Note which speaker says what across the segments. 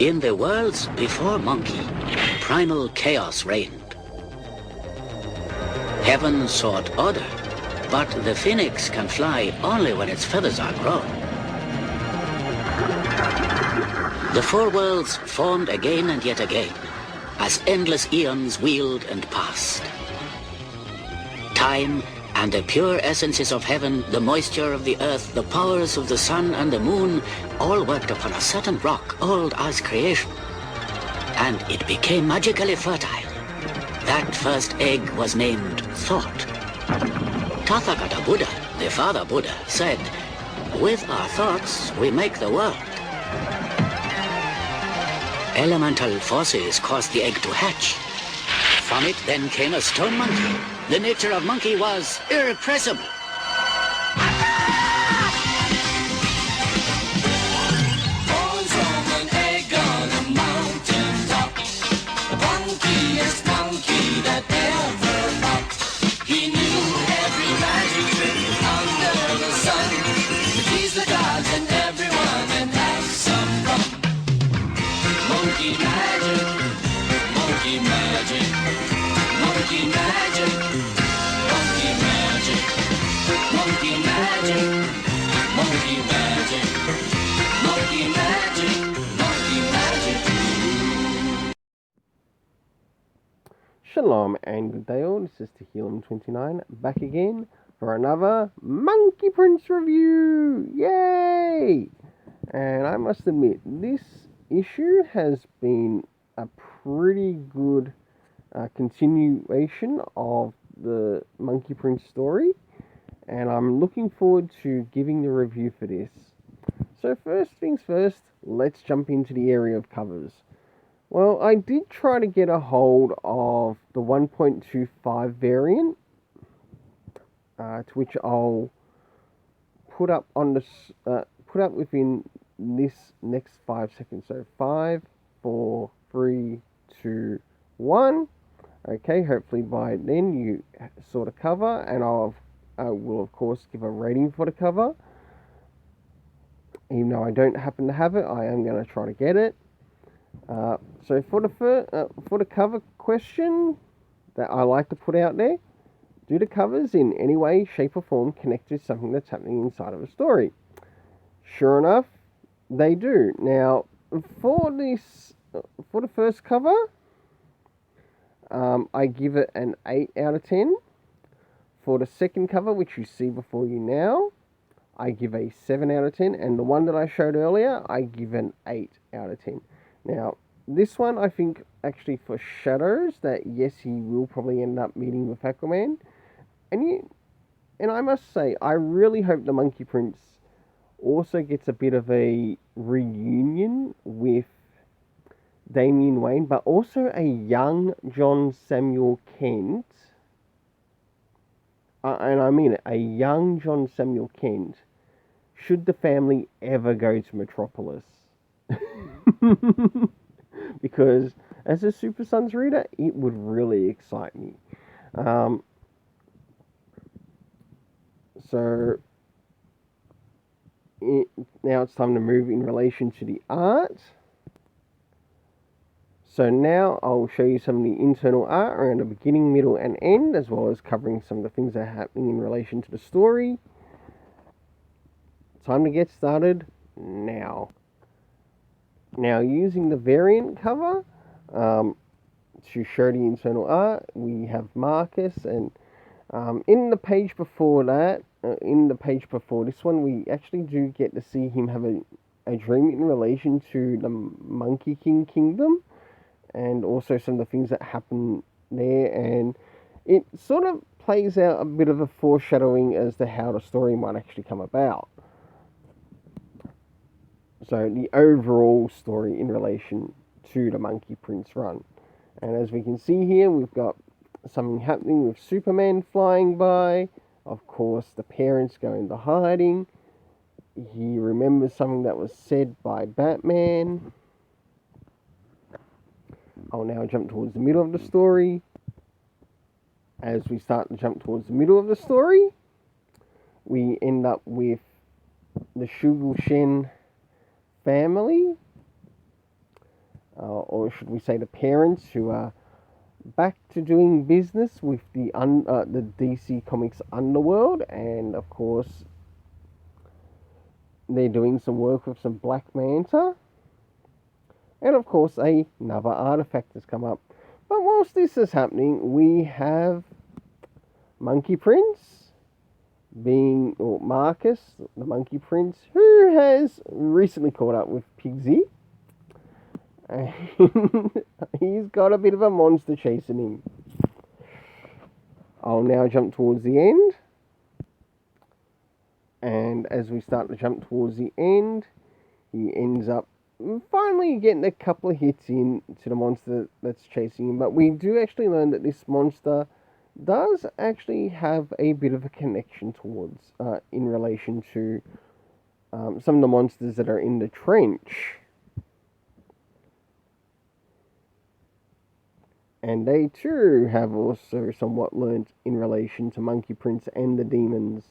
Speaker 1: In the worlds before Monkey, primal chaos reigned. Heaven sought order, but the phoenix can fly only when its feathers are grown. The four worlds formed again and yet again, as endless eons wheeled and passed. Time and the pure essences of heaven, the moisture of the earth, the powers of the sun and the moon, all worked upon a certain rock old as creation. And it became magically fertile. That first egg was named Thought. Tathagata Buddha, the father Buddha, said, "With our thoughts, we make the world." Elemental forces caused the egg to hatch. From it then came a stone monkey. The nature of monkey was irrepressible.
Speaker 2: Born from an egg on a mountain top, the funkiest monkey that ever popped. He knew every magic trick under the sun, to tease the gods and everyone and have some fun. Monkey magic, monkey magic, monkey magic, monkey magic, monkey magic, monkey magic, monkey magic, monkey magic.
Speaker 3: Shalom and good day all, this is Tehillim29 back again for another Monkey Prince review! Yay! And I must admit, this issue has been a pretty good continuation of the Monkey Prince story, and I'm looking forward to giving the review for this. So first things first, let's jump into the area of covers. Well, I did try to get a hold of the 1.25 variant, to which I'll put up on the put up within this next 5 seconds. So 5, 4, 3, 2, 1. Okay, hopefully by then you saw the cover, and I will of course give a rating for the cover. Even though I don't happen to have it, I am going to try to get it. So for the cover question that I like to put out there, do the covers in any way, shape or form connect to something that's happening inside of a story? Sure enough, they do. Now, for the first cover, I give it an 8 out of 10. For the second cover, which you see before you now, I give a 7 out of 10. And the one that I showed earlier, I give an 8 out of 10. Now, this one, I think, actually foreshadows that, yes, he will probably end up meeting with Aquaman. And I must say, I really hope the Monkey Prince also gets a bit of a reunion with Damian Wayne, but also a young John Samuel Kent. And I mean it, a young John Samuel Kent, should the family ever go to Metropolis. Because as a Super Sons reader, it would really excite me. Now it's time to move in relation to the art. So now I'll show you some of the internal art around the beginning, middle and end, as well as covering some of the things that are happening in relation to the story. Time to get started now. Now, using the variant cover to show the internal art, we have Marcus, and in the page before that, in the page before this one, we actually do get to see him have a dream in relation to the Monkey King Kingdom, and also some of the things that happen there, and it sort of plays out a bit of a foreshadowing as to how the story might actually come about. So the overall story in relation to the Monkey Prince run. And as we can see here, we've got something happening with Superman flying by. Of course, the parents go into hiding. He remembers something that was said by Batman. I'll now jump towards the middle of the story. As we start to jump towards the middle of the story, we end up with the Shugul Shen family. or should we say the parents, who are back to doing business with the DC Comics underworld, and of course they're doing some work with some Black Manta, and of course another artifact has come up. But whilst this is happening, we have Monkey Prince or Marcus, the Monkey Prince, who has recently caught up with Pigsy. And he's got a bit of a monster chasing him. I'll now jump towards the end. And as we start to jump towards the end, he ends up finally getting a couple of hits in to the monster that's chasing him. But we do actually learn that this monster does actually have a bit of a connection towards, in relation to some of the monsters that are in the trench. And they too have also somewhat learnt in relation to Monkey Prince and the demons.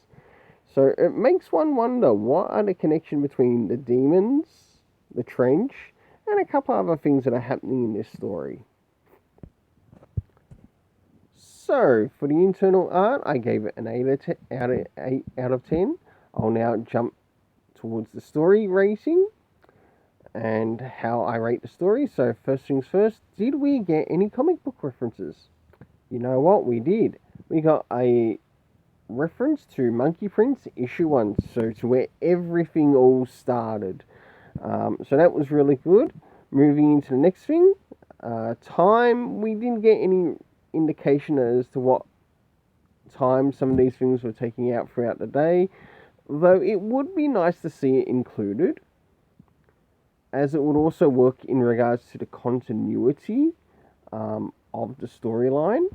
Speaker 3: So it makes one wonder, what are the connection between the demons, the trench, and a couple other things that are happening in this story. So, for the internal art, I gave it an 8 out of 10. I'll now jump towards the story rating and how I rate the story. So, first things first, did we get any comic book references? You know what? We did. We got a reference to Monkey Prince issue 1, so to where everything all started. So that was really good. Moving into the next thing, time, we didn't get any indication as to what time some of these things were taking out throughout the day, though it would be nice to see it included, as it would also work in regards to the continuity of the storyline.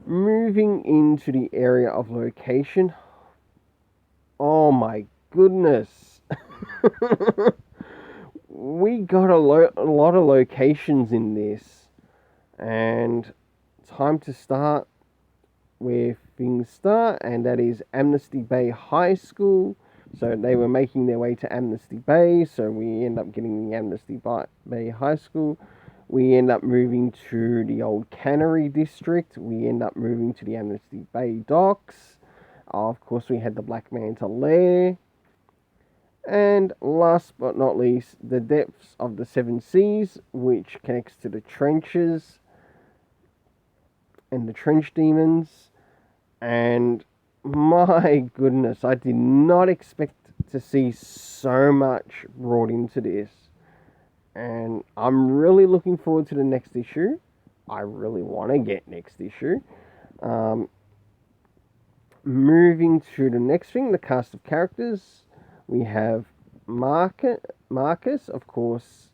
Speaker 3: Moving into the area of location, oh my goodness. We got a lot of locations in this, and time to start where things start, and that is Amnesty Bay High School. So they were making their way to Amnesty Bay, so we end up getting the Amnesty Bay High School. We end up moving to the old Cannery District. We end up moving to the Amnesty Bay Docks. Of course, we had the Black Manta Lair. And last but not least, the depths of the Seven Seas, which connects to the trenches and the trench demons. And my goodness, I did not expect to see so much brought into this. And I'm really looking forward to the next issue. I really want to get next issue. Moving to the next thing, the cast of characters. We have Marcus, of course,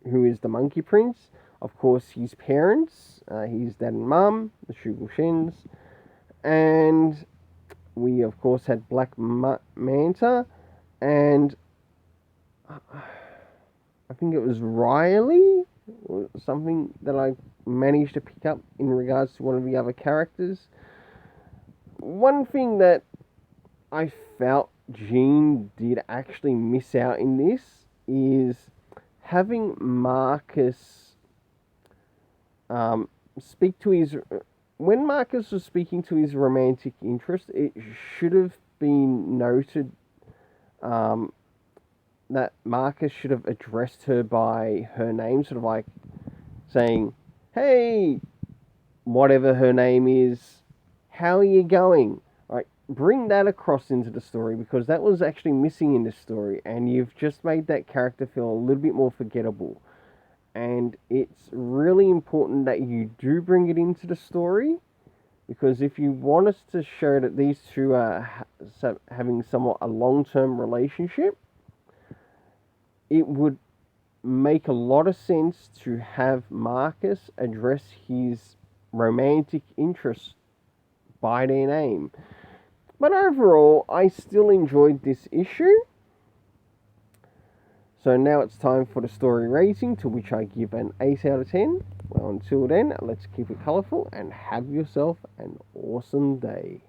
Speaker 3: who is the Monkey Prince. Of course, his parents, his dad and mum, the Shugelshins. And we, of course, had Black Manta. And I think it was Riley, or something that I managed to pick up in regards to one of the other characters. One thing that I felt Gene did actually miss out in this is having Marcus speak to his... When Marcus was speaking to his romantic interest, it should have been noted that Marcus should have addressed her by her name, sort of like saying, "Hey, whatever her name is, how are you going?" Like, bring that across into the story, because that was actually missing in this story, and you've just made that character feel a little bit more forgettable. And it's really important that you do bring it into the story, because if you want us to show that these two are having somewhat a long-term relationship, it would make a lot of sense to have Marcus address his romantic interest by their name. But overall, I still enjoyed this issue. So now it's time for the story rating, to which I give an 8 out of 10. Well, until then, let's keep it colourful and have yourself an awesome day.